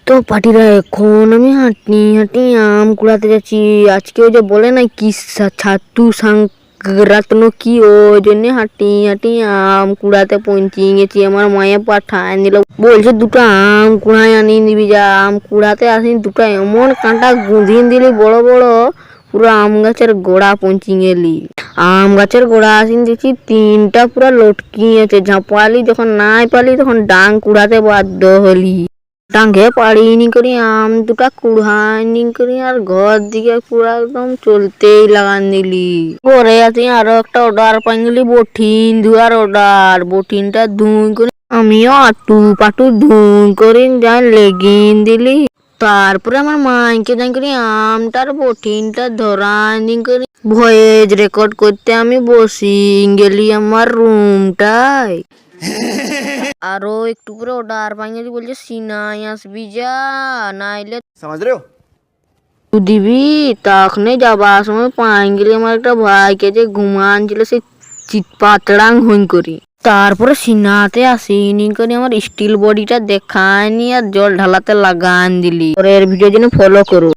তো পার্টিরা এখন আমি হাঁটি হাঁটি আম কুড়াতে যাচ্ছি। আজকে ওই যে বলে না কি ছাতু সংক্রান্ত কি, ওই জন্য হাঁটি হাঁটি আম কুড়াতে পৌঁছে গেছি। আমার মায়ে পাঠায় দিল, বলছে দুটো আম কুড়ায় আনি দিবি যা। আম কুড়াতে আসি, দুটো এমন কাঁটা গুঁধিয়ে দিলি বড় বড়, পুরো আম গাছের গোড়া পৌঁছে গেলি। আম গাছের গোড়া আসিন দেখছি তিনটা পুরা লটকি আছে। ঝাঁপালি, যখন নাই পালি তখন ডাং কুড়াতে বাধ্য হলি। ডাঙ্গে পাড়িনি করি আম দুটা কুড়াইনি করি আর ঘর দিকে পুরা একদম চলতেই লাগান দিলি। পরে আছি আরো একটা অর্ডার পাই গেলি, বঠিন ধোয়ার অর্ডার। বঠিনটা ধুই করে আমিও আটু পাটু ধুই করে যাই লেগিন দিলি। তারপরে আমার মাইকে যাই করি আমটার বঠিনটা ধরানি করি ভয়েস রেকর্ড করতে আমি বসি গেলি আমার রুমটায়। আরো একটু করে অর্ডার পাইনি, বলছে সিনাই আসবি যা, নাইলে समझ रहे हो। তুই দিবি। তখনই যাবার সময় পাই গেলি আমার একটা ভাইকে যে ঘুমান ছিল সে পাতড়াং হইন করি। তারপরে সিনাতে আসিনি করে আমার স্টিল বডিটা দেখায়নি আর জল ঢালাতে লাগান দিলি। পরের ভিডিওর জন্য ফলো করো।